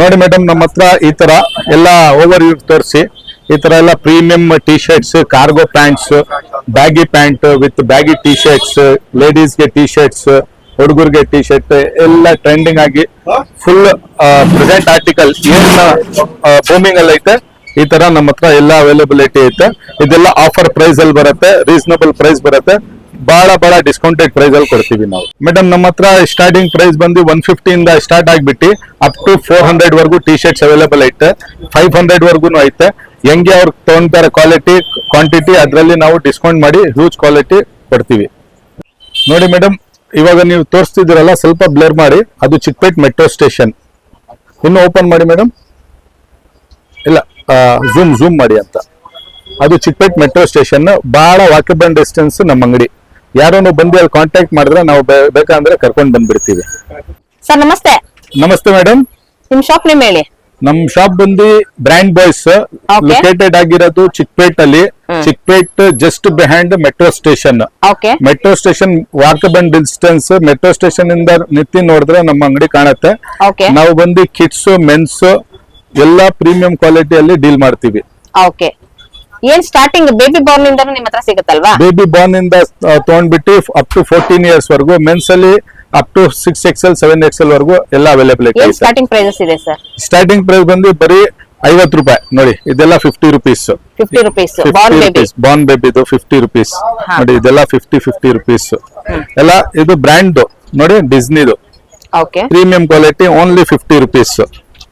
ನೋಡಿ ಮೇಡಮ್, ನಮ್ಮ ಹತ್ರ ಈ ತರ ಎಲ್ಲ ಓವರ್ ವ್ಯೂ ತೋರಿಸಿ. ಈ ತರ ಎಲ್ಲ premium T shirts, cargo pants, baggy pant with baggy T shirts, ಲೇಡೀಸ್ಗೆ ಟಿ ಶರ್ಟ್ಸ್, ಹುಡುಗರಿಗೆ ಟಿ ಶರ್ಟ್ ಎಲ್ಲ ಟ್ರೆಂಡಿಂಗ್ ಆಗಿ ಫುಲ್ ಪ್ರೆಸೆಂಟ್ ಆರ್ಟಿಕಲ್ ಏನ್ ಬೂಮಿಂಗ್ ಅಲ್ಲಿ ಐತೆ ಈ ತರ ನಮ್ಮ ಹತ್ರ ಎಲ್ಲ ಅವೈಲಬಿಲಿಟಿ ಐತೆ. ಇದೆಲ್ಲ ಆಫರ್ ಪ್ರೈಸ್ ಅಲ್ಲಿ ಬರುತ್ತೆ, ರೀಸನಬಲ್ ಪ್ರೈಸ್ ಬರುತ್ತೆ, ಬಹಳ ಡಿಸ್ಕೌಂಟೆಡ್ ಪ್ರೈಸ್ ಅಲ್ಲಿ ಕೊಡ್ತೀವಿ ನಾವು. ಮೇಡಮ್, ನಮ್ಮ ಹತ್ರ ಸ್ಟಾರ್ಟಿಂಗ್ ಪ್ರೈಸ್ ಬಂದು 150 ಇಂದ ಸ್ಟಾರ್ಟ್ ಆಗ್ಬಿಟ್ಟು ಅಪ್ ಟು 400 ವರ್ಗೂ ಟಿ ಶರ್ಟ್ಸ್ ಅವೈಲೇಬಲ್ ಐತೆ, 500 ವರ್ಗು ಐತೆ. ಹೆಂಗೆ ಅವ್ರು ತಗೊಂತಾರೆ ಕ್ವಾಲಿಟಿ ಕ್ವಾಂಟಿಟಿ ಅದರಲ್ಲಿ ನಾವು ಡಿಸ್ಕೌಂಟ್ ಮಾಡಿ ಹ್ಯೂಜ್ ಕ್ವಾಲಿಟಿ ಕೊಡ್ತೀವಿ. ನೋಡಿ ಮೇಡಮ್, ಇವಾಗ ನೀವು ತೋರಿಸ್ತಿದ್ದೀರಲ್ಲ, ಸ್ವಲ್ಪ ಬ್ಲರ್ ಮಾಡಿ, ಅದು ಚಿಕ್ಕಪೇಟ್ ಮೆಟ್ರೋ ಸ್ಟೇಷನ್. ಇನ್ನು ಓಪನ್ ಮಾಡಿ ಮೇಡಮ್, ಇಲ್ಲ ಝೂಮ್ ಮಾಡಿ ಅಂತ. ಅದು ಚಿಕ್ಕಪೇಟ್ ಮೆಟ್ರೋ ಸ್ಟೇಷನ್, ಬಹಳ ವಾಕಬಲ್ ಡಿಸ್ಟೆನ್ಸ್ ನಮ್ಮ ಅಂಗಡಿ. ಯಾರನ್ನು ಬಂದು ಅಲ್ಲಿ ಕಾಂಟ್ಯಾಕ್ಟ್ ಮಾಡಿದ್ರೆ ನಾವು ಬೇಕಂದ್ರೆ ಕರ್ಕೊಂಡು ಬಂದ್ಬಿಡ್ತೀವಿ. ಸರ್ ನಮಸ್ತೆ. ನಮಸ್ತೆ ಮೇಡಮ್. ನಿಮ್ ಶಾಪ್ ನೇಮ್ ಹೇಳಿ. ನಮ್ ಶಾಪ್ ಬಂದು ಬ್ರ್ಯಾಂಡ್ ಬಾಯ್ಸ್, ಲೊಕೇಟೆಡ್ ಆಗಿರೋದು ಚಿಕ್ಕಪೇಟ್ ಅಲ್ಲಿ. Chickpet just behind metro station. Metro station walkable distance. Metro station ಇಂದ ನಿಂತು ನೋಡಿದ್ರೆ ನಮ್ಮ ಅಂಗಡಿ ಕಾಣುತ್ತೆ. ನಾವು ಬಂದು ಕಿಡ್ಸ್, ಮೆನ್ಸ್ ಎಲ್ಲ ಪ್ರೀಮಿಯಂ ಕ್ವಾಲಿಟಿಯಲ್ಲಿ ಡೀಲ್ ಮಾಡ್ತೀವಿ. ಏನ್ ಸ್ಟಾರ್ಟಿಂಗ್ ಬೇಬಿ ಬಾರ್ನ್ ಇಂದ ನಿಮ್ ಹತ್ರ ಸಿಗುತ್ತಲ್ವಾ? ಬೇಬಿ ಬಾರ್ನ್ ಇಂದ ತಗೊಂಡ್ಬಿಟ್ಟು ಅಪ್ ಟು 14 ಇಯರ್ಸ್ ವರೆಗೂ, ಮೆನ್ಸ್ ಅಲ್ಲಿ ಅಪ್ ಟು 6XL 7XL ವರೆಗೂ ಎಲ್ಲ ಅವೈಲೇಬಲ್ ಇದೆ. ಸ್ಟಾರ್ಟಿಂಗ್ ಪ್ರೈಸಸ್ ಇದೆ ಸರ್? ಸ್ಟಾರ್ಟಿಂಗ್ ಪ್ರೈಸ್ ಬಂದು ಬರೀ 50 ರೂಪಾಯಿ. ನೋಡಿ, ಇದೆಲ್ಲ 50 ರುಪೀಸ್. 50 ರುಪೀಸ್ ಬಾರ್ನ್ ಬೇಬಿದು 50 ರುಪೀಸ್. ನೋಡಿ, ಇದೆಲ್ಲ 50 ರುಪೀಸ್ ಎಲ್ಲ. ಇದು ಬ್ರ್ಯಾಂಡ್ ನೋಡಿ, ಡಿಸ್ನಿದು ಪ್ರೀಮಿಯಂ ಕ್ವಾಲಿಟಿ, ಓನ್ಲಿ 50 ರುಪೀಸ್.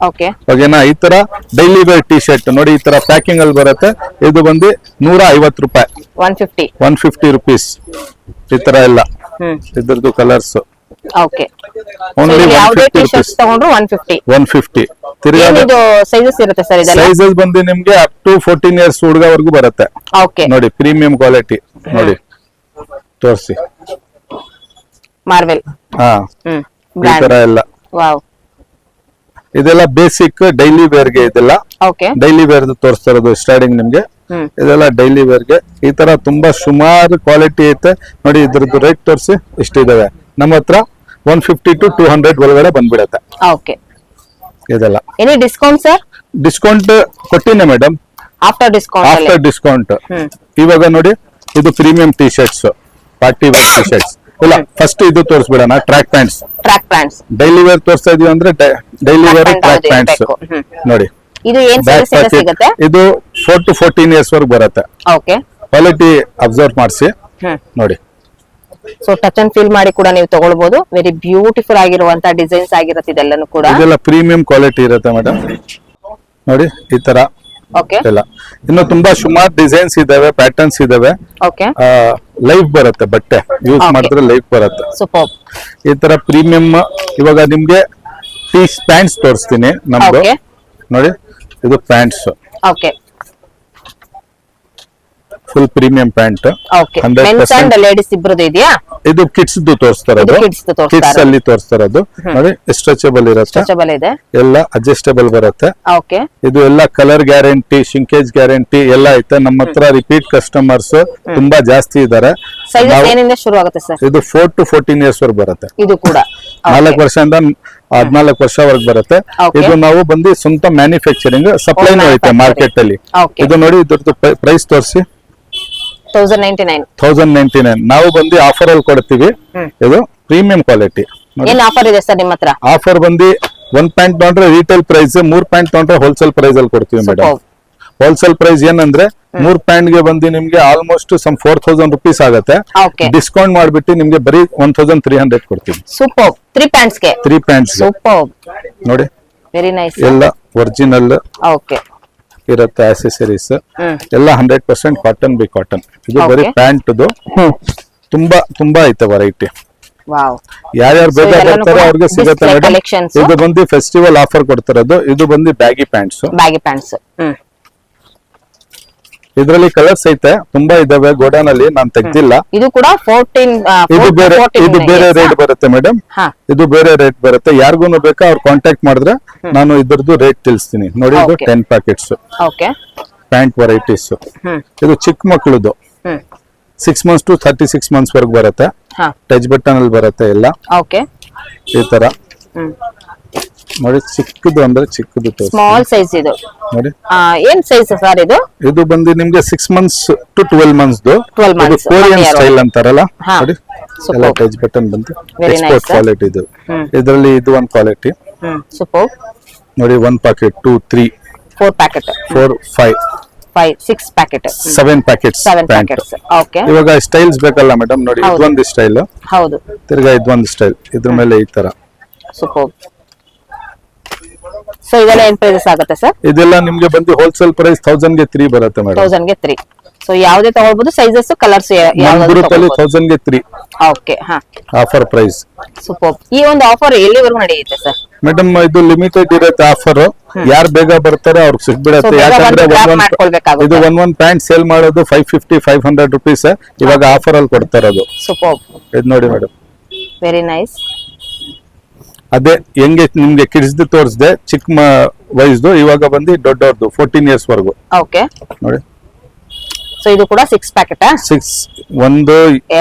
ಓಕೆನಾ? ಈ ತರ ಡೈಲಿ ವೇರ್ ಟಿ ಶರ್ಟ್ ನೋಡಿ, ಈ ತರ ಪ್ಯಾಕಿಂಗ್ ಅಲ್ಲಿ ಬರುತ್ತೆ. ಇದು ಬಂದು 150 ರೂಪಾಯಿ, 150 ರುಪೀಸ್. ಈ ತರ ಎಲ್ಲ ಇದ್ರದ್ದು ಕಲರ್ಸ್. ಓನ್ಲಿ 150. ಸೈಜಸ್ ಬಂದು ನಿಮ್ಗೆ ಅಪ್ ಟು 14 ಇಯರ್ಸ್ ಹುಡುಗವರೆಗೂ ಬರುತ್ತೆ. ನೋಡಿ, ಪ್ರೀಮಿಯಂ ಕ್ವಾಲಿಟಿ. ನೋಡಿ, ತೋರಿಸಿ. ಮಾರ್ವೆಲ್. ಹಾ, ಈ ತರ ಎಲ್ಲ. ಇದೆಲ್ಲ ಬೇಸಿಕ್ ಡೈಲಿ ವೇರ್ ಗೆ. ಇದೆಲ್ಲ ಡೈಲಿ ವೇರ್ ತೋರಿಸ್ತಾ ಇರೋದು ಸ್ಟಾರ್ಟಿಂಗ್ ನಿಮ್ಗೆ. ಇದೆಲ್ಲ ಡೈಲಿ ವೇರ್ ಗೆ. ಈ ತರ ತುಂಬಾ ಸುಮಾರು ಕ್ವಾಲಿಟಿ ಐತೆ. ನೋಡಿ, ಇದ್ರದ್ದು ರೇಟ್ ತೋರಿಸಿ ಎಷ್ಟಿದಾವೆ. ನಮ್ಮ ಹತ್ರ 150 to 200 ಒಳಗಡೆ ಬಂದ್ಬಿಡತ್ತೆ. ಇದೆಲ್ಲ ಡಿಸ್ಕೌಂಟ್ ಸರ್? ಡಿಸ್ಕೌಂಟ್ ಕೊಟ್ಟಿನಿ ಮೇಡಮ್, ಆಫ್ಟರ್ ಡಿಸ್ಕೌಂಟ್. ಇವಾಗ ನೋಡಿ, ಇದು premium T shirts, party wear T shirts. ಇಲ್ಲ, ಫಸ್ಟ್ ಇದು ತೋರಿಸ್ಬಿಡೋಣ. ಟ್ರ್ಯಾಕ್ ಪ್ಯಾಂಟ್ಸ್ ಡೈಲಿ ವೇರ್ ತೋರಿಸ್ತಾ ಇದೀವಿ ಅಂದ್ರೆ ಡೈಲಿ ವೇರ್ ಟ್ರ್ಯಾಕ್ ಪ್ಯಾಂಟ್ಸ್. ನೋಡಿ, ಇದು 4 to 14 ಇಯರ್ಸ್ ವರೆಗೂ ಬರುತ್ತೆ. ಕ್ವಾಲಿಟಿ ಅಬ್ಸರ್ವ್ ಮಾಡಿಸಿ ನೋಡಿ. ಸೊ ಟಚ್ ಅಂಡ್ ಫೀಲ್ ಮಾಡಿ ಕೂಡ ನೀವು ತಗೊಳ್ಬಹುದು. ವೆರಿ ಬ್ಯೂಟಿಫುಲ್ ಆಗಿರುವಂತ ಡಿಸೈನ್ಸ್ ಆಗಿರುತ್ತೆ ಇದೆಲ್ಲನೂ ಕೂಡ. ಇದೆಲ್ಲ ಪ್ರೀಮಿಯಂ ಕ್ವಾಲಿಟಿ ಇರುತ್ತೆ ಮೇಡಮ್. ನೋಡಿ, ಈ ತರ ಎಲ್ಲ. ಇನ್ನು ತುಂಬಾ ಸುಮಾರು ಡಿಸೈನ್ಸ್ ಇದಾವೆ, ಪ್ಯಾಟರ್ನ್ಸ್ ಇದಾವೆ. ಲೈಫ್ ಬರುತ್ತೆ, ಬಟ್ಟೆ ಯೂಸ್ ಮಾಡಿದ್ರೆ ಲೈಫ್ ಬರುತ್ತೆ. ಈ ತರ ಪ್ರೀಮಿಯಂ. ಇವಾಗ ನಿಮ್ಗೆ ಟೀ ಪ್ಯಾಂಟ್ಸ್ ತೋರಿಸ್ತೀನಿ ನಮ್ದು. ನೋಡಿ, ಇದು ಪ್ಯಾಂಟ್ಸ್, ಫುಲ್ ಪ್ರೀಮಿಯಂ ಪ್ಯಾಂಟ್. ಇದು ಕಿಡ್ಸ್ ತೋರಿಸ್ತಾ ಇರೋದು. ಕಿಡ್ಸ್ ಅಲ್ಲಿ ತೋರಿಸ್ತಾ ಇರೋದು. ನೋಡಿ, ಸ್ಟ್ರೆಚಬಲ್ ಇರುತ್ತೆ, ಎಲ್ಲ ಅಡ್ಜಸ್ಟಬಲ್ ಬರುತ್ತೆ. ಇದು ಎಲ್ಲ ಕಲರ್ ಗ್ಯಾರಂಟಿ, ಶಿಂಕೇಜ್ ಗ್ಯಾರಂಟಿ ಎಲ್ಲ ಐತೆ. ನಮ್ಮ ಹತ್ರ ರಿಪೀಟ್ ಕಸ್ಟಮರ್ಸ್ ತುಂಬಾ ಜಾಸ್ತಿ ಇದಾರೆ. ಇದು 4 to 14 ಇಯರ್ಸ್ ವರೆಗೂ ಬರುತ್ತೆ. ಇದು ಕೂಡ 4 ವರ್ಷದಿಂದ 14 ವರ್ಷವರೆಗೂ ಬರುತ್ತೆ. ಇದು ನಾವು ಬಂದು ಸ್ವಂತ ಮ್ಯಾನುಫ್ಯಾಕ್ಚರಿಂಗ್, ಸಪ್ಲೈನೂ ಐತೆ ಮಾರ್ಕೆಟ್ ಅಲ್ಲಿ. ಇದು ನೋಡಿ, ಇದ್ರದ್ದು ಪ್ರೈಸ್ ತೋರಿಸಿ. 1099. ನಾವು ಬಂದು ಆಫರ್ ಅಲ್ಲಿ ಕೊಡ್ತೀವಿ. ಇದು ಪ್ರೀಮಿಯಂ ಕ್ವಾಲಿಟಿ. ಏನ್ ಆಫರ್ ಇದೆ ಸರ್ ನಿಮ್ಮ ಹತ್ರ? ಆಫರ್ ಬಂದು 1 ಪ್ಯಾಂಟ್ ತಗೊಂಡ್ರೆ ರೀಟೇಲ್ ಪ್ರೈಸ್, 3 ಪ್ಯಾಂಟ್ ತಗೊಂಡ್ರೆ ಹೋಲ್ಸೇಲ್ ಪ್ರೈಸ್ ಅಲ್ಲಿ ಕೊಡ್ತೀವಿ ಮೇಡಮ್. ಹೋಲ್ಸೇಲ್ ಪ್ರೈಸ್ ಏನಂದ್ರೆ 3 ಪ್ಯಾಂಟ್ ಗೆ ಬಂದು ನಿಮ್ಗೆ ಆಲ್ಮೋಸ್ಟ್ 4000 ರುಪೀಸ್ ಆಗುತ್ತೆ. ಡಿಸ್ಕೌಂಟ್ ಮಾಡ್ಬಿಟ್ಟು ನಿಮ್ಗೆ ಬರೀ 1300 ಕೊಡ್ತೀವಿ. ಸೂಪರ್. 3 ಪ್ಯಾಂಟ್ಸ್ ನೋಡಿ, ವೆರಿ ನೈಸ್. ಎಲ್ಲ ಒರಿಜಿನಲ್ ಇರುತ್ತೆ. ಆಕ್ಸೆಸರೀಸ್ ಎಲ್ಲ 100% ಕಾಟನ್ ಬೈ ಕಾಟನ್. ಇದು ಬರೀ ಪ್ಯಾಂಟ್. ತುಂಬಾ ಐತೆ ವೆರೈಟಿ. ಯಾರ್ಯಾರು ಬೇಕಾಗ್ತಾರೆ ಅವ್ರಿಗೆ ಸಿಗುತ್ತೆ ಮೇಡಮ್. ಇದು ಬಂದು ಫೆಸ್ಟಿವಲ್ ಆಫರ್ ಕೊಡ್ತಿರೋದು. ಇದು ಬಂದು ಬ್ಯಾಗಿ ಪ್ಯಾಂಟ್ಸ್. ಇದರಲ್ಲಿ ಕಲರ್ಸ್ ಐತೆ, ತುಂಬಾ ಇದಾವೆ ಗೋಡನ್ ಅಲ್ಲಿ, ನಾನು ತೆಗ್ದಿಲ್ಲ. ಇದು ಕೂಡ 14. ಇದು ಬೇರೆ ರೇಟ್ ಬರುತ್ತೆ ಮೇಡಮ್. ಇದು ಬೇರೆ ರೇಟ್ ಬರುತ್ತೆ. ಯಾರಿಗೂ ಬೇಕಾ ಅವ್ರು ಕಾಂಟ್ಯಾಕ್ಟ್ ಮಾಡಿದ್ರೆ ನಾನು ಇದ್ರದ್ದು ರೇಟ್ ತಿಳಿಸ್ತೀನಿ. ನೋಡಿ, ಇದು 10 ಪ್ಯಾಕೆಟ್ಸ್ ಪ್ಯಾಂಟ್ ವೆರೈಟೀಸ್. ಇದು ಚಿಕ್ಕ ಮಕ್ಕಳದು 6 months to 36 months ವರೆಗೂ ಬರುತ್ತೆ. ಟಚ್ ಬಟನ್ ಅಲ್ಲಿ ಬರುತ್ತೆ ಎಲ್ಲ. ಈ ತರ ನೋಡಿ ಚಿಕ್ಕದು ಅಂದ್ರೆ ಚಿಕ್ಕದು ತೋರಿಸಿ ಸ್ಮಾಲ್ ಸೈಜ್ ಇದು. ನೋಡಿ ಏನ್ ಸೈಜ್ ಸರ್ ಇದು? ಇದು ಬಂದು ನಿಮ್ಗೆ 6 months to 12 months 12 months, Korean 1 year style ಅಂತಾರಲ್ಲ ಹಾ. ನೋಡಿ Superb. ಎಲ್ಲ ಟಚ್ ಬಟನ್ ಬಂದು Very export nice, sir. Quality ಇದು. ಇದರಲ್ಲಿ ಇದು ಒಂದು ಕ್ವಾಲಿಟಿ ಸೂಪರ್. ನೋಡಿ 1 packet 2 3 4 packet 4 5 5 6 packet 7 packets 7 packets. Okay, ಇವಾಗ ಸ್ಟೈಲ್ಸ್ ಬೇಕಲ್ಲ ಮೇಡಮ್, ನೋಡಿ ಹೌದು. ಇದೊಂದು ಸ್ಟೈಲ್, ಹೌದು, ತಿರ್ಗಾ ಇದೊಂದು ಸ್ಟೈಲ್, ಇದ್ರ ಮೇಲೆ ಈ ತರ. ಸೂಪರ್. ಸೊ ಇದೆಲ್ಲ ಏನ್ ಪ್ರೈಸಸ್ ಆಗುತ್ತೆ ಸರ್? ಇದೆಲ್ಲ ನಿಮ್ಗೆ ಬಂದು ಹೋಲ್ಸೇಲ್ ಪ್ರೈಸ್ 1000 ಗೆ 3 ಬರುತ್ತೆ ಮೇಡಮ್. 1000 ಗೆ 3. ಸೊ ಯಾವ್ದೇ ತಗೊಳ್ಬಹುದು, ಸೈಜಸ್ ಕಲರ್ಸ್ ನಮ್ ಗ್ರೂಪ್ ಅಲ್ಲಿ 1000 ಗೆ 3 ಓಕೆ, ಹಾ, ಆಫರ್ ಪ್ರೈಸ್. ಸೂಪರ್. ಈ ಒಂದು ಆಫರ್ ಎಲ್ಲಿವರೆಗೂ ನಡೆಯುತ್ತೆ ಸರ್? ಮೇಡಮ್ ಇದು ಲಿಮಿಟೆಡ್ ಇರುತ್ತೆ ಆಫರ್, ಯಾರು ಬೇಗ ಬರ್ತಾರೆ ಅವ್ರಿಗೆ ಸಿಗ್ಬಿಡತ್ತೆ. So, ಬೇಗ ಯಾಕಂದ್ರೆ ಬಂದು grab ಮಾಡ್ಕೊಳ್ಬೇಕಾಗುತ್ತೆ. ಇದು ಒಂದ್ ಪ್ಯಾಂಟ್ ಸೇಲ್ ಮಾಡೋದು 550-500 rupees, ಇವಾಗ ಆಫರ್ ಅಲ್ಲಿ ಕೊಡ್ತಾ ಇರೋದು. ಸೂಪರ್, ಇದು ನೋಡಿ ಮೇಡಮ್, ವೆರಿ ನೈಸ್. ಅದೇ ಹೆಂಗೆ ನಿಮ್ಗೆ ಕಿಡ್ಸ್ದು ತೋರಿಸ್ದೆ ಚಿಕ್ಕ ವಯಸ್ಸು, ಇವಾಗ ಬಂದು ದೊಡ್ಡವ್ರದ್ದು 14 years ವರೆಗೂ ಓಕೆ. ನೋಡಿ. ಸೊ ಇದು ಕೂಡ 6 ಪ್ಯಾಕೆಟ್ 6 1 2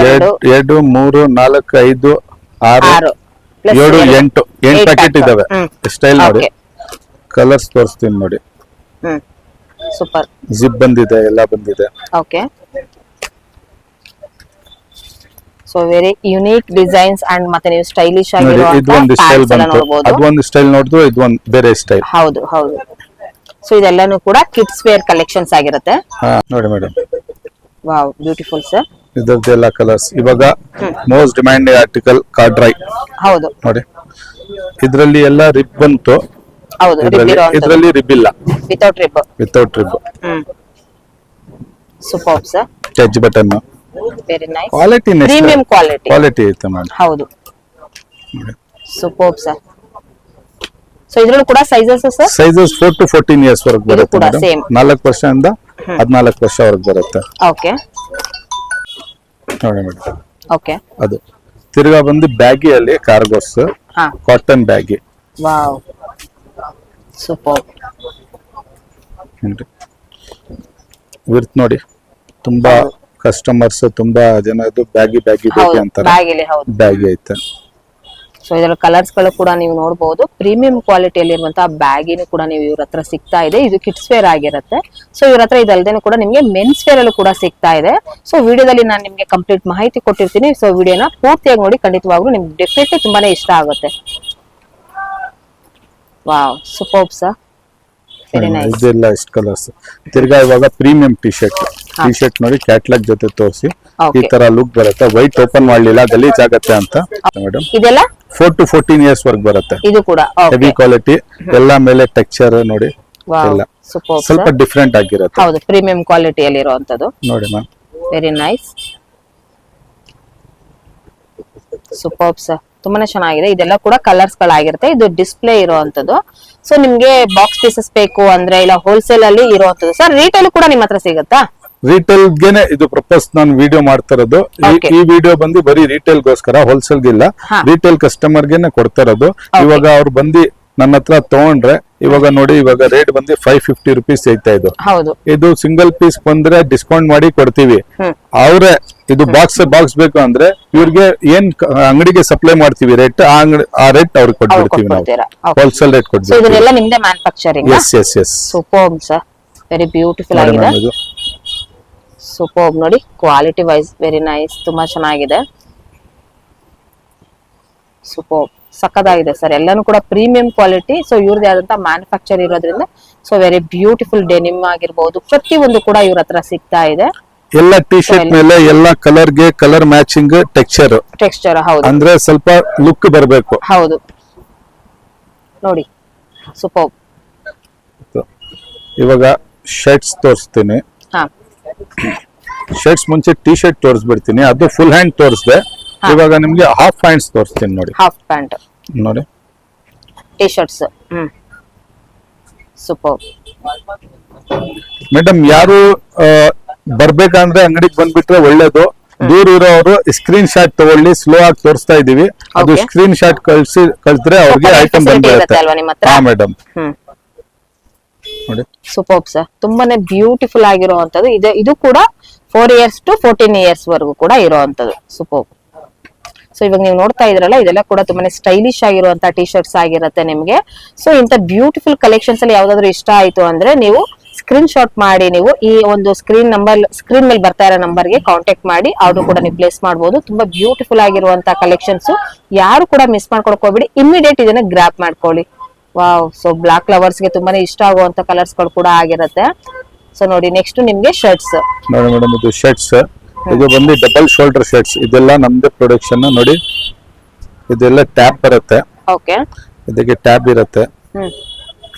3 4 5 6 7 8 ಪ್ಯಾಕೆಟ್ ಇದಾವೆ. ಸ್ಟೈಲ್ ನೋಡಿ, ಕಲರ್ಸ್ ತೋರಿಸ್ತೀನಿ ನೋಡಿ. ಸೂಪರ್. ಜಿಪ್ ಬಂದಿದೆ, ಎಲ್ಲ ಬಂದಿದೆ. Okay. So very unique designs and ಮತ್ತೆ ನೀವು ಸ್ಟೈಲಿಶ್ ನೋಡಿ ಆಗಿರುವಂತ ಇದೊಂದು ಸ್ಟೈಲ್ ಪ್ಯಾಂಟ್ಸ್ ಎಲ್ಲ ಬಂತು, ನೋಡಬಹುದು. ಅದೊಂದು ಸ್ಟೈಲ್ ನೋಡಿದ್ರು, ಇದೊಂದು ಬೇರೆ ಸ್ಟೈಲ್. ಹೌದು, ಹೌದು. ಸೊ ಇದೆಲ್ಲಾನು ಕೂಡ ಕಿಡ್ಸ್ ವೇರ್ ಕಲೆಕ್ಷನ್ಸ್ ಆಗಿರುತ್ತೆ. ಹಾ ನೋಡಿ ಮೇಡಮ್, ವಾವ್, ಬ್ಯೂಟಿಫುಲ್ ಸರ್. ಇದರದ್ದೆಲ್ಲ ಕಲರ್ಸ್. ಇವಾಗ ಮೋಸ್ಟ್ ಡಿಮ್ಯಾಂಡ್ ಆರ್ಟಿಕಲ್ ಕಾರ್ಡ್ರೈ ಹೌದು, ನೋಡಿ. ಇದರಲ್ಲಿ ಎಲ್ಲ ರಿಬ್ ಬಂತು, ಹೌದು. ರಿಬ್ ಇರುವಂತದ್ದು, ಇದರಲ್ಲಿ ರಿಬ್ ಇಲ್ಲ, without rib. Without rib. Super sir, touch button, very nice. Quality premium quality ಐತೆ ಮೇಡಮ್. ಹೌದು, ಸೂಪರ್ ಸರ್. ಸೊ ಇದ್ರಲ್ಲೂ ಕೂಡ sizes sir? Sizes 4 to 14 years ವರೆಗೂ ಇದು ಬರುತ್ತೆ ಕೂಡ ಮೇಡಮ್. same. 4 ವರ್ಷದಿಂದ 14 ವರ್ಷವರೆಗೂ ಬರುತ್ತೆ. ಓಕೆ, ನೋಡಿ ಮೇಡಮ್, ಓಕೆ. ಅದು ತಿರ್ಗಾ ಬಂದು ಬ್ಯಾಗಿಯಲ್ಲಿ ಕಾರ್ಗೋಸ್ ಹಾ, cotton baggy. Wow, super. Worth ನೋಡಿ, ತುಂಬಾ ಕಸ್ಟಮರ್ಸ್ ತುಂಬಾ ಜನ ಇದು ಬ್ಯಾಗಿ ಬ್ಯಾಗಿ ಬ್ಯಾಗಿ ಹೌದು, ಅಂತಾರೆ. ಬ್ಯಾಗ್ ಇಲ್ಲಿ, ಹೌದು. ಬ್ಯಾಗಿ ಐತೆ. ಸೊ ಇದರ ಕಲರ್ಸ್ ಗಳು ಕೂಡ ನೀವು ನೋಡಬಹುದು. ಪ್ರೀಮಿಯಂ ಕ್ವಾಲಿಟಿಯಲ್ಲಿ ಇರುವಂತಹ ಬ್ಯಾಗಿನೂ ಕೂಡ ನೀವು ಇವ್ರ ಹತ್ರ ಸಿಗ್ತಾ ಇದೆ. ಇದು ಕಿಡ್ಸ್ ವೇರ್ ಆಗಿರುತ್ತೆ. ಸೊ ಇವ್ರ ಹತ್ರ ಇದಲ್ದೇನೆ ಕೂಡ ನಿಮ್ಗೆ ಮೆನ್ಸ್ ವೇರ್ ಅಲ್ಲೂ ಕೂಡ ಸಿಗ್ತಾ ಇದೆ. ಸೊ ವಿಡಿಯೋದಲ್ಲಿ ನಾನು ನಿಮ್ಗೆ ಕಂಪ್ಲೀಟ್ ಮಾಹಿತಿ ಕೊಟ್ಟಿರ್ತೀನಿ. ಸೊ ವಿಡಿಯೋನ ಪೂರ್ತಿಯಾಗಿ ನೋಡಿ, ಖಂಡಿತವಾಗ್ಲೂ ನಿಮ್ಗೆ ಡೆಫಿನೆಟ್ಲಿ ತುಂಬಾನೇ ಇಷ್ಟ ಆಗುತ್ತೆ. Wow, super sir, very nice. ಇದೆಲ್ಲ ಇಷ್ಟು ಕಲರ್ಸ್. ತಿರ್ಗಾ ಇವಾಗ ಪ್ರೀಮಿಯಂ ಟಿ ಶರ್ಟ್ ನೋಡಿ, ಕ್ಯಾಟ್ಲಾಗ್ ಜೊತೆ ತೋರಿಸಿ ಈ ತರ ಲುಕ್ ಬರುತ್ತೆ. ವೈಟ್ ಓಪನ್ ಮಾಡ್ಲಿಲ್ಲ, ಗಲೀಜ್ ಆಗತ್ತೆ ಅಂತ ಮೇಡಮ್. ಇದೆಲ್ಲ 4 to 14 years ವರೆಗೂ ಬರುತ್ತೆ. ಇದು ಕೂಡ ಹೆವಿ ಕ್ವಾಲಿಟಿ, ಎಲ್ಲ ಮೇಲೆ ಟೆಕ್ಸ್ಚರ್ ನೋಡಿ, ಎಲ್ಲ ಸೂಪರ್, ಸ್ವಲ್ಪ ಡಿಫ್ರೆಂಟ್ ಆಗಿರುತ್ತೆ. ಹೌದು, ಪ್ರೀಮಿಯಂ ಕ್ವಾಲಿಟಿಯಲ್ಲಿ ಇರುವಂತದ್ದು. ನೋಡಿ ma'am, very nice, super sir, ತುಂಬಾನೇ ಚೆನ್ನಾಗಿದೆ. ಇದೆಲ್ಲ ಕೂಡ ಕಲರ್ಸ್ ಗಳಾಗಿರುತ್ತೆ. ಇದು ಡಿಸ್ಪ್ಲೇ ಇರುವಂತದ್ದು. ಸೊ ನಿಮ್ಗೆ ಬಾಕ್ಸ್ ಪೀಸಸ್ ಬೇಕು ಅಂದ್ರೆ ಇಲ್ಲ ಹೋಲ್ಸೇಲ್ ಅಲ್ಲಿ ಇರುವಂತದ್ದು. ಸರ್ ರಿಟೇಲ್ ಕೂಡ ನಿಮ್ಮ ಹತ್ರ ಸಿಗುತ್ತಾ? ರಿಟೇಲ್ ಗೆನೆ ಇದು ಪ್ರಪೋಸ್ ನಾನು ವಿಡಿಯೋ ಮಾಡ್ತಾ ಇರೋದು. Okay. ಈ ವಿಡಿಯೋ ಬಂದು ಬರೀ ರಿಟೇಲ್ ಗೋಸ್ಕರ, ಹೋಲ್ಸೇಲ್ ಗಿಲ್ಲ. ಹಾ. ರಿಟೇಲ್ ಕಸ್ಟಮರ್ ಗೆನೆ ಕೊಡ್ತಾ ಇರೋದು. ಇವಾಗ ಅವ್ರು ಬಂದು ನನ್ನ ಹತ್ರ ತಗೊಂಡ್ರೆ, ಇವಾಗ ನೋಡಿ, ಇವಾಗ ರೇಟ್ ಬಂದು 550 rupees ಐತಾ ಇದು. ಹೌದು, ಇದು ಸಿಂಗಲ್ ಪೀಸ್ ಬಂದ್ರೆ ಡಿಸ್ಕೌಂಟ್ ಮಾಡಿ ಕೊಡ್ತೀವಿ. ಅವ್ರೆ ಇದು ಬಾಕ್ಸ್ ಬೇಕು ಅಂದ್ರೆ ಇವ್ರಿಗೆ ಏನ್ ಅಂಗಡಿಗೆ ಸಪ್ಲೈ ಮಾಡ್ತೀವಿ ರೇಟ್, ಆ ರೇಟ್ ಅವ್ರಿಗೆ ಕೊಟ್ಬಿಡ್ತೀವಿ ನಾವು. ಕೊಡ್ತೀರಾ? Okay. ಹೋಲ್ಸೇಲ್ ರೇಟ್ ಸೊ ಕೊಡ್ತೀವಿ. ಇದನ್ನೆಲ್ಲ ನಿಮ್ದೇ manufacturing? Yes. Super sir, very beautiful ಆಗಿದೆ. ಸೂಪರ್ ನೋಡಿ, ಕ್ವಾಲಿಟಿ ವೈಸ್ ವೆರಿ ನೈಸ್, ತುಂಬಾ ಚೆನ್ನಾಗಿದೆ. ಸೂಪರ್, ಸಕ್ಕದಾಗಿದೆ ಸರ್. ಎಲ್ಲಾನು ಕೂಡ ಪ್ರೀಮಿಯಂ ಕ್ವಾಲಿಟಿ. ಸೊ ಇವ್ರದೇ ಆದಂತ ಮ್ಯಾನುಫ್ಯಾಕ್ಚರ್ ಇರೋದ್ರಿಂದ ಸೊ ವೆರಿ ಬ್ಯೂಟಿಫುಲ್ ಡೆನಿಮ್ ಆಗಿರ್ಬಹುದು, ಪ್ರತಿಯೊಂದು ಕೂಡ ಇವ್ರ ಹತ್ರ ಸಿಗ್ತಾ ಇದೆ. ಎಲ್ಲ ಟಿ ಶರ್ಟ್ ಮೇಲೆ ಎಲ್ಲ ಕಲರ್ಗೆ ಕಲರ್ ಮ್ಯಾಚಿಂಗ್ ಟೆಕ್ಸ್ಚರ್, ಹೌದು, ಅಂದ್ರೆ ಸ್ವಲ್ಪ ಲುಕ್ ಬರಬೇಕು. ಹೌದು ನೋಡಿ, ಸೂಪರ್. ಇವಾಗ ಶರ್ಟ್ಸ್ ತೋರಿಸ್ತೀನಿ. ಹಾ, ಶರ್ಟ್ಸ್ ಮುಂಚೆ ಟಿ ಶರ್ಟ್ ತೋರಿಸ್ಬಿಡ್ತೀನಿ, ಅದು ಫುಲ್ ಹ್ಯಾಂಡ್ ತೋರಿಸ್ದೆ. ಇವಾಗ ನಿಮ್ಗೆ ಹಾಫ್ ಹ್ಯಾಂಡ್ಸ್ ತೋರಿಸ್ತೀನಿ ನೋಡಿ. ಹಾಫ್ ಪ್ಯಾಂಟ್ ನೋಡಿ, ಟಿ ಶರ್ಟ್ಸ್. Super madam. ಯಾರು ಬರ್ಬೇಕಂದ್ರೆ ಅಂಗಡಿಗೆ ಬಂದ್ಬಿಟ್ರೆ ಒಳ್ಳೇದು. ದೂರ ಇರೋರು ಸ್ಕ್ರೀನ್ ಶಾಟ್ ತಗೊಳ್ಳಿ, ಸ್ಲೋ ಆಗಿ ತೋರಿಸ್ತಾ ಇದೀವಿ. ಅದು Okay. ಸ್ಕ್ರೀನ್ ಶಾಟ್ ಕಳ್ಸಿದ್ರೆ ಅವ್ರಿಗೆ ಐಟಮ್ ಬಂದ್ಬಿಡುತ್ತೆ. ಅಲ್ವಾ ನಿಮ್ಮ ಹತ್ರ? ಹಾ ಮೇಡಮ್, ನೋಡಿ. ಸೂಪರ್ ಸರ್, ತುಂಬಾನೇ ಬ್ಯೂಟಿಫುಲ್ ಆಗಿರುವಂತದ್ದು. ಇದು ಕೂಡ 4 years to 14 years ವರೆಗೂ ಕೂಡ ಇರುವಂತದ್ದು. ಸೂಪರ್. ಸೊ ಇವಾಗ ನೀವು ನೋಡ್ತಾ ಇದ್ರಲ್ಲ ಇದೆಲ್ಲ ಕೂಡ ತುಂಬಾನೇ ಸ್ಟೈಲಿಶ್ ಆಗಿರುವಂತ ಟಿ ಶರ್ಟ್ಸ್ ಆಗಿರುತ್ತೆ ನಿಮ್ಗೆ. ಸೊ ಇಂತ ಬ್ಯೂಟಿಫುಲ್ ಕಲೆಕ್ಷನ್ಸ್ ಅಲ್ಲಿ ಯಾವ್ದಾದ್ರು ಇಷ್ಟ ಆಯ್ತು ಅಂದ್ರೆ ನೀವು ಸ್ಕ್ರೀನ್ ಶಾಟ್ ಮಾಡಿ ನೀವು ಈ ಒಂದು ಸ್ಕ್ರೀನ್ ಮೇಲೆ ಬರ್ತಾ ಇರೋ ನಂಬರ್ಗೆ ಕಾಂಟ್ಯಾಕ್ಟ್ ಮಾಡಿ ಆರ್ಡರ್ ಕೂಡ ನೀವು ಪ್ಲೇಸ್ ಮಾಡಬಹುದು. ತುಂಬಾ ಬ್ಯೂಟಿಫುಲ್ ಆಗಿರುವಂತ ಕಲೆಕ್ಷನ್ಸ್, ಯಾರು ಕೂಡ ಮಿಸ್ ಮಾಡ್ಕೊಳಕ್ ಹೋಗ್ಬೇಡಿ, ಇಮಿಡಿಯೇಟ್ ಇದನ್ನ ಗ್ರಾಪ್ ಮಾಡ್ಕೊಳ್ಳಿ. ವಾವ್, ಸೊ ಬ್ಲಾಕ್ ಲವರ್ಸ್ ಗೆ ತುಂಬಾನೇ ಇಷ್ಟ ಆಗುವಂತ ಕಲರ್ಸ್ ಗಳು ಕೂಡ ಆಗಿರುತ್ತೆ. ಸೊ ನೋಡಿ ನೆಕ್ಸ್ಟ್ ನಿಮ್ಗೆ ಶರ್ಟ್ಸ್ ನೋಡಿ ಮೇಡಮ್, ಇದು ಶರ್ಟ್ಸ್, ಇದು ಬಂದು ಡಬಲ್ ಶೋಲ್ಡರ್ ಶರ್ಟ್ಸ್, ಇದೆಲ್ಲ ನಮ್ದೇ ಪ್ರೊಡಕ್ಷನ್ ನೋಡಿ. ಇದೆಲ್ಲ ಟ್ಯಾಬ್ ಬರುತ್ತೆ, ಓಕೆ, ಇದಕ್ಕೆ ಟ್ಯಾಬ್ ಇರುತ್ತೆ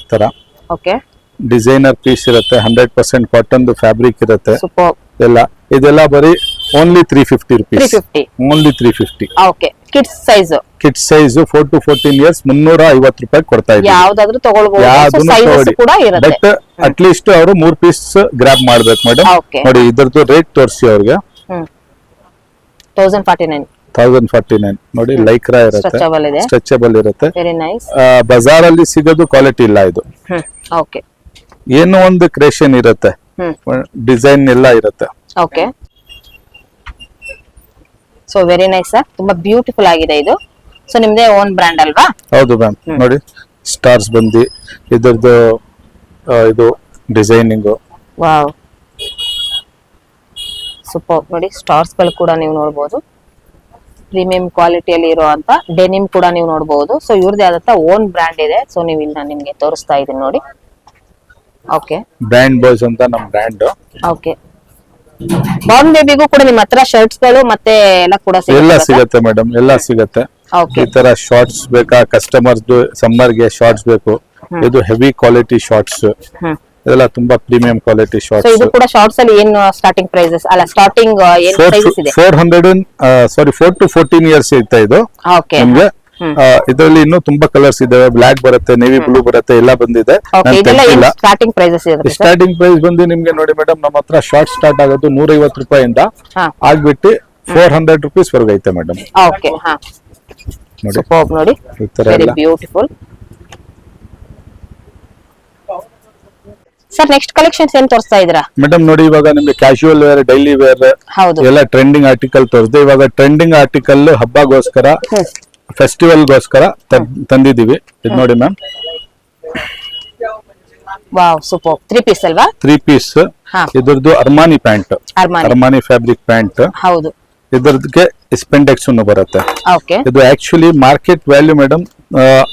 ಈ ತರ. ಓಕೆ, ಡಿಸೈನರ್ ಪೀಸ್ ಇರುತ್ತೆ, 100% ಕಾಟನ್ ಫ್ಯಾಬ್ರಿಕ್ ಇರುತ್ತೆ. ಸೂಪರ್. ಇದೆಲ್ಲ ಬರೀ only 350 rupees. 350, only 350. Okay. Kids size, kids size 4 to 14 years 350 ರೂಪಾಯಿ ಕೊಡ್ತಾ ಇದ್ದೀವಿ. ಯಾವ್ದಾದ್ರು ತಗೊಳ್ಬಹುದು, ಯಾವ್ದನ್ನು ಸೈಜಸ್ ತಗೊಳ್ಳಿ. ಕೂಡ ಇರುತ್ತೆ. ಬಟ್ ಅಟ್ಲೀಸ್ಟ್ ಅವರು 3 ಪೀಸ್ ಗ್ರಾಬ್ ಮಾಡ್ಬೇಕು ಮೇಡಮ್. Okay. ನೋಡಿ ಇದ್ರದ್ದು ರೇಟ್ ತೋರಿಸಿ ಅವ್ರಿಗೆ. 1049 1049 ನೋಡಿ. ಲೈಕ್ರಾ ಇರುತ್ತೆ, ಸ್ಟ್ರೆಚಬಲ್ ಇದೆ, ಸ್ಟ್ರೆಚಬಲ್ ಇರುತ್ತೆ. Very nice. ಬಜಾರ್ ಅಲ್ಲಿ ಸಿಗೋದು ಕ್ವಾಲಿಟಿ ಇಲ್ಲ ಇದು. ಓಕೆ, ಏನೋ ಒಂದು ಕ್ರಿಯೇಷನ್ ಇರುತ್ತೆ, ಡಿಸೈನ್ ಎಲ್ಲ ಇರುತ್ತೆ. Okay. So very nice sir, ತುಂಬಾ ಬ್ಯೂಟಿಫುಲ್ ಆಗಿದೆ ಇದು. ಸೊ ನಿಮ್ದೇ ಓನ್ ಬ್ರ್ಯಾಂಡ್ ಅಲ್ವಾ? ಹೌದು ಮ್ಯಾಮ್. ನೋಡಿ ಸ್ಟಾರ್ಸ್ ಬಂದಿ ಇದ್ರದ್ದು ಇದು ಡಿಸೈನಿಂಗ್. Wow, super. ನೋಡಿ ಸ್ಟಾರ್ಸ್ ಗಳು ಕೂಡ ನೀವು ನೋಡಬಹುದು, ಪ್ರೀಮಿಯಂ ಕ್ವಾಲಿಟಿಯಲ್ಲಿ ಇರುವಂತ ಡೆನಿಮ್ ಕೂಡ ನೀವು ನೋಡಬಹುದು. ಸೊ ಇವ್ರದೇ ಆದಂತ ಓನ್ ಬ್ರ್ಯಾಂಡ್ ಇದೆ. ಸೊ ನೀವು ಇಲ್ಲಿ ನಾನು ನಿಮ್ಗೆ ತೋರಿಸ್ತಾ ಇದ್ದೀನಿ ನೋಡಿ. ಓಕೆ, ಬ್ರ್ಯಾಂಡ್ ಬಾಯ್ಸ್ ಅಂತ ನಮ್ ಬ್ರ್ಯಾಂಡ್. ಓಕೆ. ಬಾರ್ನ್ ಬೇಬಿಗೂ ಕೂಡ ನಿಮ್ಮ ಹತ್ರ ಶರ್ಟ್ಸ್ ಗಳು ಮತ್ತೆ ಎಲ್ಲ ಕೂಡ ಎಲ್ಲ ಸಿಗುತ್ತೆ ಮೇಡಮ್, ಎಲ್ಲ ಸಿಗುತ್ತೆ. ಓಕೆ, ಈ ತರ ಶಾರ್ಟ್ಸ್ ಬೇಕಾ ಕಸ್ಟಮರ್ಸ್, ಸಮ್ಮರ್ ಗೆ ಶಾರ್ಟ್ಸ್ ಬೇಕು, ಇದು ಹೆವಿ ಕ್ವಾಲಿಟಿ ಶಾರ್ಟ್ಸ್, ಇದೆಲ್ಲ ತುಂಬಾ ಪ್ರೀಮಿಯಂ ಕ್ವಾಲಿಟಿ ಸೊ ಶಾರ್ಟ್ಸ್. ಇದು ಕೂಡ ಶಾರ್ಟ್ಸ್ ಅಲ್ಲಿ ಏನು ಸ್ಟಾರ್ಟಿಂಗ್ ಪ್ರೈಸಸ್ ಅಲ್ಲ, ಸ್ಟಾರ್ಟಿಂಗ್ ಏನು ಪ್ರೈಸಸ್ ಇದೆ? 4 to 14 years ಇರುತ್ತೆ ಇದು ಓಕೆ, ನಿಮ್ಗೆ. ಇದರಲ್ಲಿ ಇನ್ನೂ ತುಂಬಾ ಕಲರ್ಸ್ ಇದಾವೆ, ಬ್ಲಾಕ್ ಬರುತ್ತೆ, ನೇವಿ ಬ್ಲೂ ಬರುತ್ತೆ, ಎಲ್ಲ ಬಂದಿದೆ. ಓಕೆ. ಇದೆಲ್ಲ ಏನು ಸ್ಟಾರ್ಟಿಂಗ್ ಪ್ರೈಸಸ್ ಇರುತ್ತೆ? ಸ್ಟಾರ್ಟಿಂಗ್ ಪ್ರೈಸ್ ಬಂದು ನಿಮ್ಗೆ ನೋಡಿ ಮೇಡಮ್, ನಮ್ಮ ಹತ್ರ ಶಾರ್ಟ್ ಸ್ಟಾರ್ಟ್ ಆಗೋದು 150 ರೂಪಾಯಿಂದ ಹಾ, ಆಗ್ಬಿಟ್ಟು 400 rupees ವರೆಗೆ ಐತೆ ಮೇಡಮ್. ಓಕೆ. ಹಾ, ನೋಡಿ ಸೂಪರ್. ನೋಡಿ ಈ ತರ ವೆರಿ ಎಲ್ಲ. Beautiful sir. ನೆಕ್ಸ್ಟ್ ಕಲೆಕ್ಷನ್ಸ್ ಏನ್ ತೋರಿಸ್ತಾ ಇದ್ದೀರಾ ಮೇಡಮ್? ನೋಡಿ ಇವಾಗ ನಿಮ್ಗೆ ಕ್ಯಾಶುವಲ್ ವೇರ್, ಡೈಲಿ ವೇರ್ ಹೌದು, ಎಲ್ಲ ಟ್ರೆಂಡಿಂಗ್ ಆರ್ಟಿಕಲ್ ತೋರಿಸಿದೆ. ಇವಾಗ ಟ್ರೆಂಡಿಂಗ್ ಆರ್ಟಿಕಲ್ ಹಬ್ಬಗೋಸ್ಕರ, ಫೆಸ್ಟಿವಲ್ಗೋಸ್ಕರ ತಂದಿದೀವಿ. ಇದು ನೋಡಿ ಮ್ಯಾಮ್, ವಾವ್, ಸೂಪರ್. 3 ಪೀಸ್ ಅಲ್ವಾ? 3 ಪೀಸ್. ಹಾ, ಇದ್ರದ್ದು ಅರ್ಮಾನಿ ಪ್ಯಾಂಟ್, ಅರ್ಮಾನಿ ಫ್ಯಾಬ್ರಿಕ್ ಪ್ಯಾಂಟ್. ಹೌದು, ಇದ್ರದಕ್ಕೆ ಸ್ಪೆಂಡೆಕ್ಸ್ ಬರುತ್ತೆ. ಓಕೆ. ಇದು actually market value madam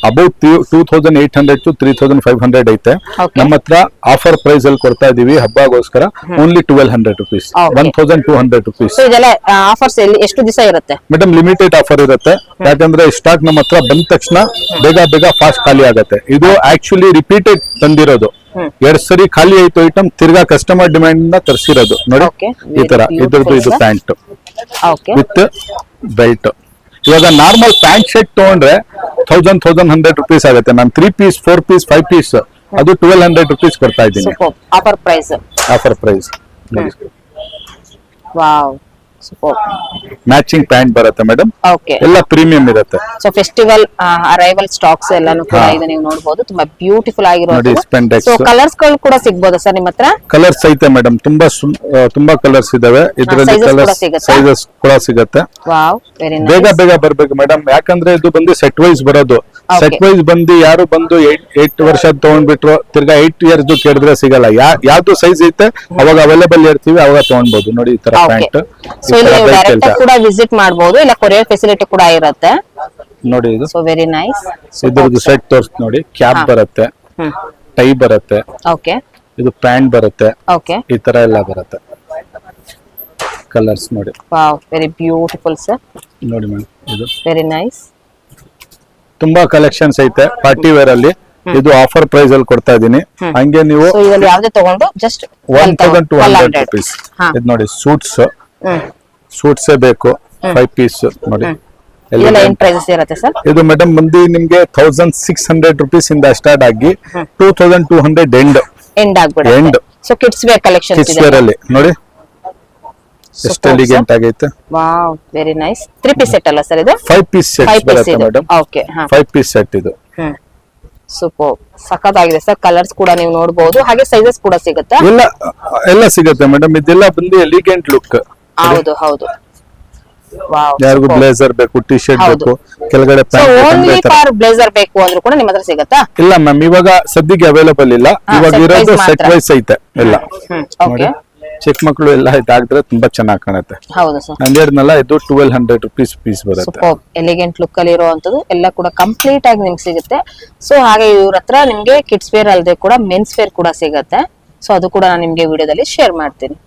about 2800 to 3500 ಐತೆ. Okay. ನಮ್ಮ ಹತ್ರ ಆಫರ್ ಪ್ರೈಸ್ ಅಲ್ಲಿ ಕೊಡ್ತಾ ಇದೀವಿ ಹಬ್ಬಗೋಸ್ಕರ, only 1200 rupees, Okay. 1200 rupees. So ಇದೆಲ್ಲ ಆಫರ್ಸ್ ಎಷ್ಟು ದಿವಸ ಇರುತ್ತೆ? ಮೇಡಮ್ ಲಿಮಿಟೆಡ್ ಆಫರ್ ಇರುತ್ತೆ, ಯಾಕಂದ್ರೆ ಸ್ಟಾಕ್ ನಮ್ಮ ಹತ್ರ ಬಂದ ತಕ್ಷಣ ಬೇಗ ಫಾಸ್ಟ್ ಖಾಲಿ ಆಗುತ್ತೆ. ಇದು ಆಕ್ಚುಲಿ ರಿಪೀಟೆಡ್ ತಂದಿರೋದು, 2 ಸರಿ ಖಾಲಿ ಆಯ್ತು ಐಟಮ್, ತಿರ್ಗಾ ಕಸ್ಟಮರ್ ಡಿಮ್ಯಾಂಡ್ ಇಂದ ತರಿಸಿರೋದು. ನೋಡಿ Okay. ಈ ತರ Very ಇದ್ರದ್ದು ಇದು beautiful, pant okay. With belt. ಇವಾಗ ನಾರ್ಮಲ್ ಪ್ಯಾಂಟ್ ಶರ್ಟ್ ತಗೊಂಡ್ರೆ 1100 rupees ಆಗುತ್ತೆ ಮ್ಯಾಮ್. 3 ಪೀಸ್, 4 ಪೀಸ್, 5 ಪೀಸ್ ಅದು 1200 rupees ಕೊಡ್ತಾ ಇದ್ದೀನಿ, super. Offer price, offer price. Wow, super. Matching pant ಬರುತ್ತೆ ಮೇಡಮ್, ಓಕೆ. ಎಲ್ಲ ಪ್ರೀಮಿಯಂ ಇರುತ್ತೆ. ಸೊ ಫೆಸ್ಟಿವಲ್ ಅರೈವಲ್ ಸ್ಟಾಕ್ಸ್ ಎಲ್ಲಾನು ಕೂಡ ಇದು ನೀವು ನೋಡಬಹುದು, ತುಂಬಾ ಬ್ಯೂಟಿಫುಲ್ ನೋಡಿ ಆಗಿರೋದು. ಸ್ಪೆಂಡೆಕ್ಸ್. ಸೊ ಕಲರ್ಸ್ ಗಳು ಕೂಡ ಸಿಗಬಹುದು ಸರ್ ನಿಮ್ಮ ಹತ್ರ? ಕಲರ್ಸ್ ಐತೆ ಮೇಡಮ್, ತುಂಬಾ ಕಲರ್ಸ್ ಇದಾವೆ ಇದರಲ್ಲಿ. Sizes ಕೂಡ ಕಲರ್ಸ್ ಸಿಗುತ್ತಾ? ಸೈಜಸ್ ಕೂಡ ಸಿಗುತ್ತೆ. ವಾವ್, ವೆರಿ ಬೇಗ ನೈಸ್. ಬರ್ಬೇಕು ಮೇಡಮ್, ಯಾಕಂದ್ರೆ ಇದು ಬಂದು ಸೆಟ್ ವೈಸ್ ಬರೋದು. Okay. ಸೆಟ್ ವೈಸ್ ಬಂದು ಯಾರು ಬಂದು 8 ವರ್ಷ ತಗೊಂಡ್ಬಿಟ್ರು ತಿರ್ಗಾ 8 years ಕೇಳಿದ್ರೆ ಸಿಗಲ್ಲ. ಯಾವ್ದು ಸೈಜ್ ಐತೆ ಅವಾಗ ಅವೈಲೇಬಲ್ ಇರ್ತೀವಿ, ಅವಾಗ ತಗೊಂಡ್ಬೋದು. ನೋಡಿ ಈ ತರ Okay. ಪ್ಯಾಂಟ್, ಸೊ ಇಲ್ಲಿ ನೀವು ಡೈರೆಕ್ಟ್ ಕೂಡ ವಿಸಿಟ್ ಮಾಡಬಹುದು, ಇಲ್ಲ ಕೊರಿಯರ್ ಫೆಸಿಲಿಟಿ ಕೂಡ ಇರುತ್ತೆ. ನೋಡಿ ಇದು. So very nice. ಇದ್ರದ್ದು ಸೆಟ್ ತೋರ್ಸ್ ನೋಡಿ. ಕ್ಯಾಪ್ ಬರುತ್ತೆ, ಟೈ ಬರುತ್ತೆ, ಓಕೆ, ಇದು ಪ್ಯಾಂಟ್ ಬರುತ್ತೆ, ಓಕೆ. ಈ ತರ ಎಲ್ಲ ಬರುತ್ತೆ. ಕಲರ್ಸ್ ನೋಡಿ. Wow, very beautiful sir. ನೋಡಿ ಮ್ಯಾಮ್, ಇದು ವೆರಿ ನೈಸ್. ತುಂಬಾ ಕಲೆಕ್ಷನ್ಸ್ ಐತೆ ಪಾರ್ಟಿ ವೇರ್ ಅಲ್ಲಿ. ಇದು ಆಫರ್ ಪ್ರೈಸ್ ಅಲ್ಲಿ ಕೊಡ್ತಾ ಇದೀನಿ. ಹಂಗೆ ನೀವು ಸೊ ಇದರಲ್ಲಿ ಯಾವ್ದೇ ತಗೊಂಡು ಜಸ್ಟ್ 1200 rupees. ಇದು ನೋಡಿ ಸೂಟ್ಸ್ ಬೇಕು, 5 ಪೀಸ್ ನೋಡಿ. ಇದೆಲ್ಲ ಏನ್ ಪ್ರೈಸಸ್ ಇರುತ್ತೆ ಸರ್? ಇದು ಮೇಡಮ್ ಬಂದು ನಿಮ್ಗೆ 1600 rupees ಇಂದ ಸ್ಟಾರ್ಟ್ ಆಗಿ 2200 ಎಂಡ್ ಆಗ್ಬಿಡುತ್ತೆ. End. So kids wear collections kids ಇದೆ. ವೇರ್ ಅಲ್ಲಿ ನೋಡಿ ಎಷ್ಟು ಎಲಿಗೆಂಟ್ ಆಗೈತೆ. Wow, very nice. 3 piece set ಅಲ್ಲ ಸರ್ ಇದು? 5 ಪೀಸ್ ಸೆಟ್ 5 ಪೀಸ್ ಬರುತ್ತೆ ಇದೆ. ಮೇಡಮ್. ಓಕೆ, ಹಾ. 5 ಪೀಸ್ ಸೆಟ್ ಇದು. ಸೂಪರ್, ಸಖತ್ತಾಗಿದೆ ಸರ್. ಕಲರ್ಸ್ ಕೂಡ ನೀವು ನೋಡಬಹುದು, ಹಾಗೆ ಸೈಜಸ್ ಕೂಡ ಸಿಗುತ್ತೆ. ಎಲ್ಲ ಸಿಗುತ್ತೆ ಮೇಡಮ್. ಇದೆಲ್ಲ ಬಂದು ಎಲಿಗೆಂಟ್ ಲುಕ್. ಹೌದು, ಹೌದು. ವಾವ್ ಯಾರಿಗೂ ಬ್ಲೇಸರ್ ಬೇಕು, ಟಿ ಶರ್ಟ್ ಹೌದು. ಬೇಕು, ಕೆಳಗಡೆ so pant only for blazer ಬೇಕು ಅಂದ್ರೂ ಕೂಡ ನಿಮ್ಮ ಹತ್ರ ಸಿಗತ್ತಾ? ಇಲ್ಲ ಮ್ಯಾಮ್, ಇವಾಗ ಸದ್ಯಕ್ಕೆ ಅವೈಲೇಬಲ್ ಇಲ್ಲ. ಇವಾಗ set ಇರೋದು wise ಸೆಟ್ ಮಾತ್ರ. ವೈಸ್ ಐತೆ ಎಲ್ಲ. ಓಕೆ, ಚಿಕ್ಕ ಮಕ್ಕಳು ಎಲ್ಲ ಇದಾಗಿದ್ರೆ ತುಂಬಾ ಚೆನ್ನಾಗಿ ಕಾಣುತ್ತೆ. ಹೌದು ಸರ್. ನಾನು ಹೇಳಿದ್ನಲ್ಲ, ಇದು 1200 rupees ಪೀಸ್ ಬರುತ್ತೆ. ಸೂಪರ್ ಎಲಿಗೆಂಟ್ ಲುಕ್ ಅಲ್ಲಿ ಇರುವಂತದ್ದು ಎಲ್ಲ ಕೂಡ ಕಂಪ್ಲೀಟ್ ಆಗಿ ನಿಮ್ಗೆ ಸಿಗುತ್ತೆ. ಸೊ ಹಾಗೆ ಇವ್ರ ಹತ್ರ ನಿಮ್ಗೆ ಕಿಡ್ಸ್ ವೇರ್ ಅಲ್ಲದೆ ಕೂಡ ಮೆನ್ಸ್ ವೇರ್ ಕೂಡ ಸಿಗುತ್ತೆ. ಸೊ ಅದು ಕೂಡ ನಾನು ನಿಮ್ಗೆ ವಿಡಿಯೋದಲ್ಲಿ ಶೇರ್ ಮಾಡ್ತೀನಿ.